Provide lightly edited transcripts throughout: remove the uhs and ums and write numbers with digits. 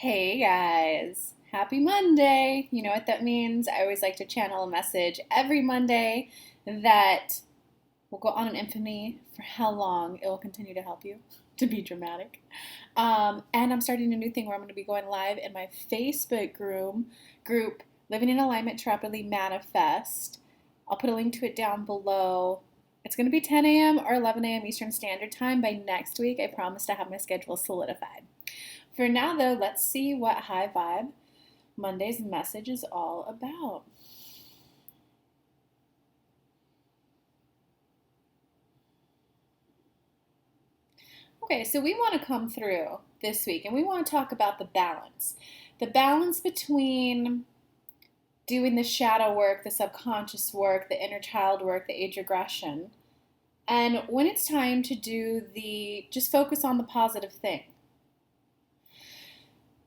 Hey guys, happy Monday. You know what that means? I always like to channel a message every Monday that will go on in infamy for how long it will continue to help you, to be dramatic. And I'm starting a new thing where I'm going to be going live in my Facebook group, Living in Alignment to Rapidly Manifest. I'll put a link to it down below. It's going to be 10 a.m. or 11 a.m. Eastern Standard Time. By next week, I promise to have my schedule solidified. For now, though, let's see what High Vibe Monday's message is all about. Okay, so we want to come through this week and we want to talk about the balance. The balance between doing the shadow work, the subconscious work, the inner child work, the age regression, and when it's time to do just focus on the positive thing.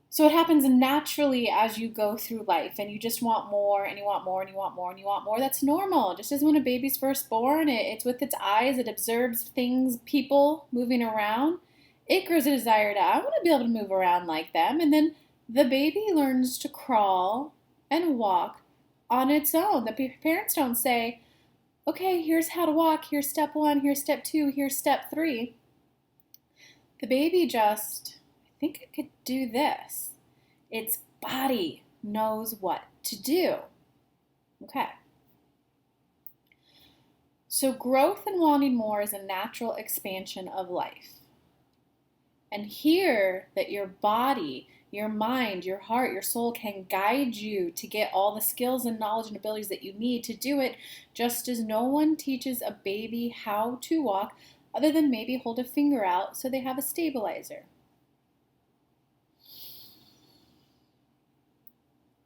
So it happens naturally as you go through life and you just want more and you want more and you want more and you want more. That's normal. Just as when a baby's first born, it's with its eyes, it observes things, people moving around. It grows a desire to, I want to be able to move around like them. And then the baby learns to crawl and walk on its own. The parents don't say, okay, here's how to walk. Here's step one. Here's step two. Here's step three. The baby just, I think I could do this. Its body knows what to do. Okay. So growth and wanting more is a natural expansion of life. And here that your body, your mind, your heart, your soul can guide you to get all the skills and knowledge and abilities that you need to do it, just as no one teaches a baby how to walk other than maybe hold a finger out so they have a stabilizer.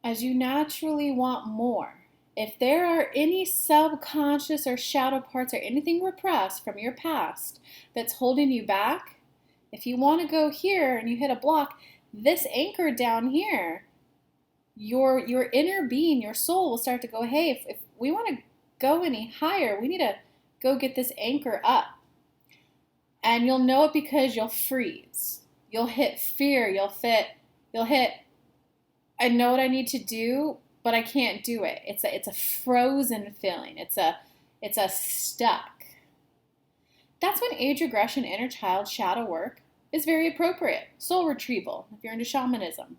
As you naturally want more, if there are any subconscious or shadow parts or anything repressed from your past that's holding you back, if you want to go here and you hit a block, this anchor down here, your inner being, your soul will start to go, hey, if we want to go any higher, we need to go get this anchor up. And you'll know it because you'll freeze. You'll hit fear. You'll hit, I know what I need to do, but I can't do it. It's a frozen feeling. It's a stuck. That's when age regression, inner child, shadow work is very appropriate. Soul retrieval, if you're into shamanism.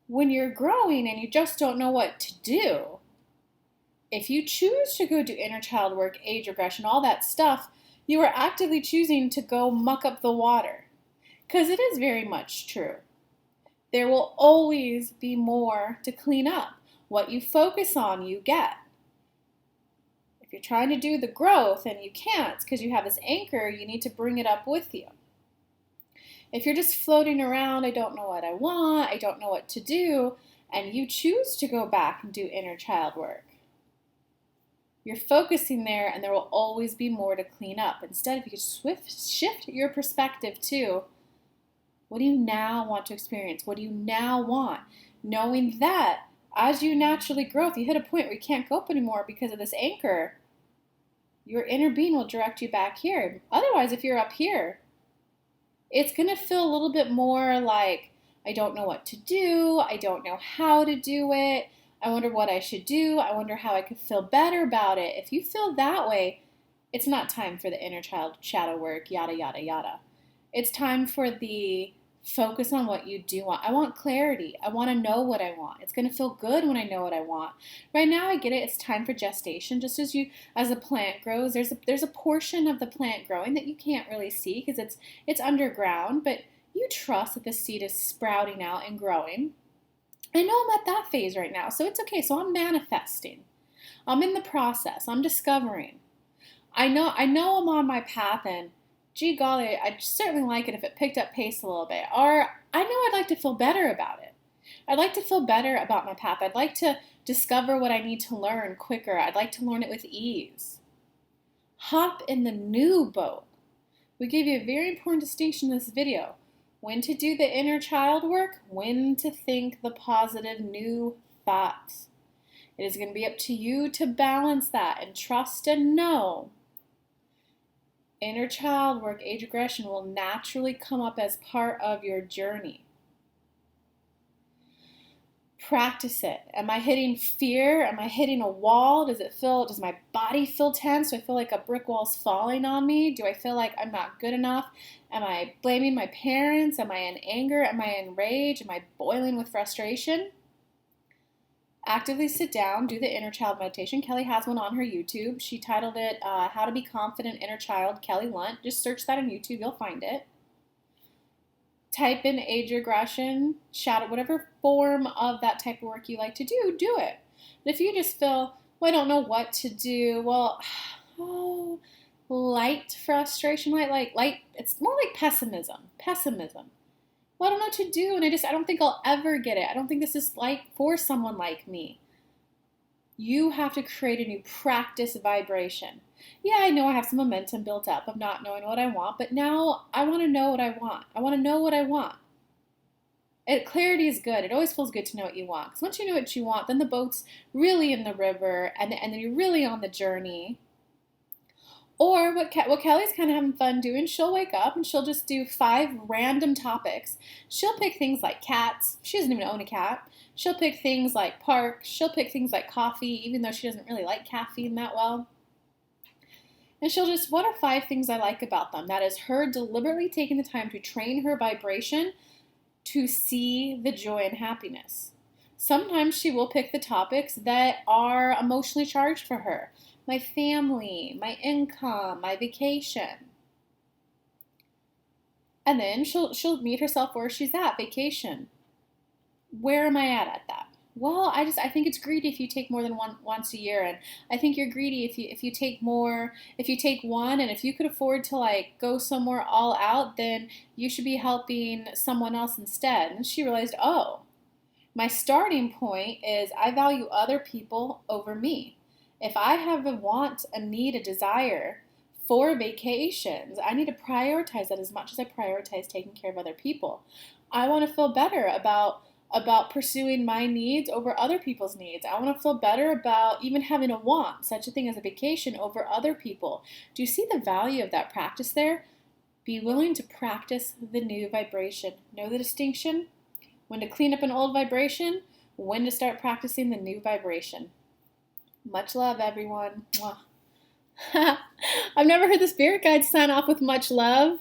When you're growing and you just don't know what to do, if you choose to go do inner child work, age regression, all that stuff, you are actively choosing to go muck up the water. Because it is very much true. There will always be more to clean up. What you focus on, you get. If you're trying to do the growth and you can't, it's because you have this anchor, you need to bring it up with you. If you're just floating around, I don't know what I want, I don't know what to do, and you choose to go back and do inner child work, you're focusing there and there will always be more to clean up. Instead, if you could shift your perspective to, what do you now want to experience? What do you now want? Knowing that as you naturally grow, if you hit a point where you can't go up anymore because of this anchor, your inner being will direct you back here. Otherwise, if you're up here, it's going to feel a little bit more like, I don't know what to do. I don't know how to do it. I wonder what I should do. I wonder how I could feel better about it. If you feel that way, it's not time for the inner child shadow work, yada, yada, yada. It's time for the focus on what you do want. I want clarity. I want to know what I want. It's going to feel good when I know what I want. Right now, I get it. It's time for gestation. Just as a plant grows, there's a portion of the plant growing that you can't really see because it's underground, but you trust that the seed is sprouting out and growing. I know I'm at that phase right now, so it's okay. So I'm manifesting. I'm in the process. I'm discovering. I know I'm on my path, and gee golly, I'd certainly like it if it picked up pace a little bit. Or I know I'd like to feel better about it. I'd like to feel better about my path. I'd like to discover what I need to learn quicker. I'd like to learn it with ease. Hop in the new boat. We gave you a very important distinction in this video. When to do the inner child work, when to think the positive new thoughts. It is going to be up to you to balance that and trust and know Inner child work, age regression will naturally come up as part of your journey. Practice it. Am I hitting fear? Am I hitting a wall? Does my body feel tense? Do I feel like a brick wall's falling on me? Do I feel like I'm not good enough? Am I blaming my parents? Am I in anger? Am I in rage? Am I boiling with frustration? Actively sit down, do the inner child meditation. Kelly has one on her YouTube. She titled it How to Be Confident Inner Child, Kelly Lunt. Just search that on YouTube, you'll find it. Type in age regression, shadow, whatever form of that type of work you like to do, do it. And if you just feel, well, I don't know what to do, well, light frustration, light, it's more like pessimism. Well, I don't know what to do, and I don't think I'll ever get it. I don't think this is like for someone like me. You have to create a new practice vibration. Yeah, I know I have some momentum built up of not knowing what I want, but now I want to know what I want. I want to know what I want. Clarity is good. It always feels good to know what you want. Because once you know what you want, then the boat's really in the river, and then you're really on the journey. Or what Kelly's kind of having fun doing, she'll wake up and she'll just do 5 random topics. She'll pick things like cats. She doesn't even own a cat. She'll pick things like parks. She'll pick things like coffee, even though she doesn't really like caffeine that well. And she'll just, what are 5 things I like about them? That is her deliberately taking the time to train her vibration to see the joy and happiness. Sometimes she will pick the topics that are emotionally charged for her. My family, my income, my vacation. And then she'll meet herself where she's at, vacation. Where am I at that? Well, I think it's greedy if you take more than once a year, and I think you're greedy if you take more, if you take one, and if you could afford to like go somewhere all out, then you should be helping someone else instead. And she realized, oh, my starting point is I value other people over me. If I have a want, a need, a desire for vacations, I need to prioritize that as much as I prioritize taking care of other people. I want to feel better about pursuing my needs over other people's needs. I want to feel better about even having a want, such a thing as a vacation, over other people. Do you see the value of that practice there? Be willing to practice the new vibration. Know the distinction? When to clean up an old vibration, when to start practicing the new vibration. Much love, everyone. I've never heard the spirit guides sign off with much love.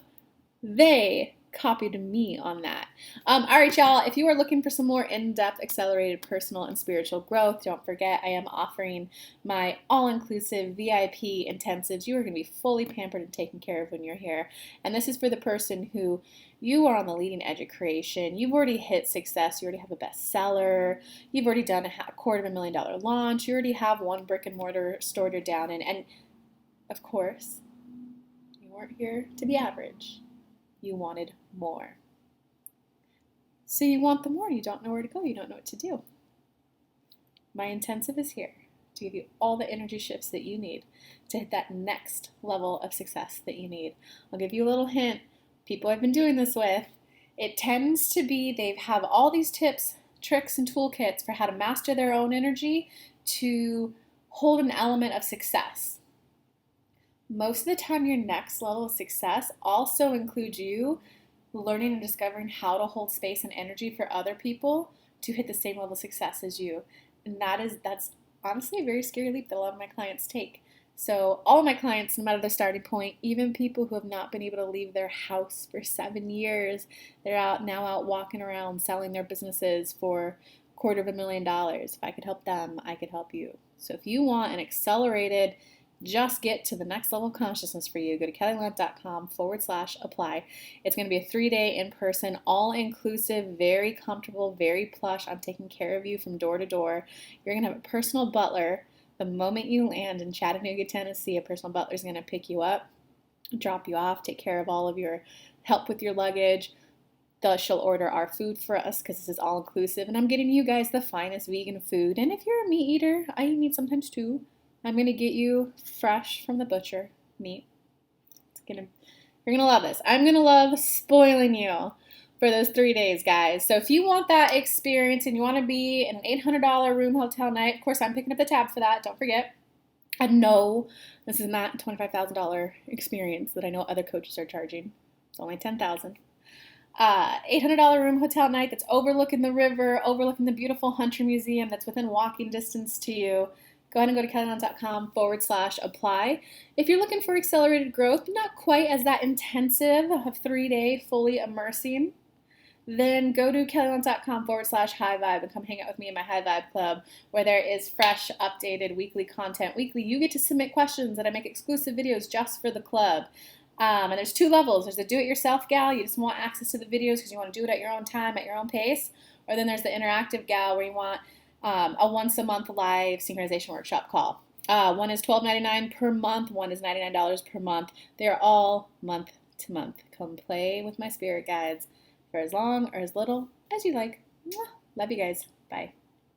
They copied me on that. All right, y'all. If you are looking for some more in-depth, accelerated personal and spiritual growth, don't forget I am offering my all-inclusive VIP intensives. You are going to be fully pampered and taken care of when you're here. And this is for the person who you are on the leading edge of creation. You've already hit success. You already have a bestseller. You've already done a $250,000 launch. You already have one brick and mortar store you're down in. And of course, you weren't here to be average. You wanted more. So you want the more. You don't know where to go. You don't know what to do. My intensive is here to give you all the energy shifts that you need to hit that next level of success that you need. I'll give you a little hint. People I've been doing this with, it tends to be they have all these tips, tricks, and toolkits for how to master their own energy to hold an element of success. Most of the time, your next level of success also includes you learning and discovering how to hold space and energy for other people to hit the same level of success as you. And that's honestly a very scary leap that a lot of my clients take. So all of my clients, no matter their starting point, even people who have not been able to leave their house for 7 years, they're now out walking around selling their businesses for $250,000. If I could help them, I could help you. So if you want an accelerated just get to the next level of consciousness for you, go to kellylunt.com/apply. It's going to be a 3-day in-person, all-inclusive, very comfortable, very plush. I'm taking care of you from door to door. You're going to have a personal butler. The moment you land in Chattanooga, Tennessee, a personal butler is going to pick you up, drop you off, take care of all of your help with your luggage. She'll order our food for us because this is all-inclusive, and I'm getting you guys the finest vegan food. And if you're a meat eater, I eat meat sometimes too. I'm going to get you fresh from the butcher meat. You're going to love this. I'm going to love spoiling you for those 3 days, guys. So if you want that experience and you want to be in an $800 room hotel night, of course, I'm picking up the tab for that. Don't forget. I know this is not a $25,000 experience that I know other coaches are charging. It's only $10,000. $800 room hotel night that's overlooking the river, overlooking the beautiful Hunter Museum that's within walking distance to you. Go ahead and go to kellylunt.com/apply. If you're looking for accelerated growth, not quite as that intensive, a 3-day fully immersing, then go to kellylunt.com/high vibe and come hang out with me in my High Vibe Club, where there is fresh, updated weekly content. Weekly, you get to submit questions and I make exclusive videos just for the club. And there's 2 levels. There's the do-it-yourself gal. You just want access to the videos because you want to do it at your own time, at your own pace. Or then there's the interactive gal where you want a once-a-month live synchronization workshop call. One is $12.99 per month. One is $99 per month. They're all month to month. Come play with my spirit guides for as long or as little as you like. Love you guys. Bye.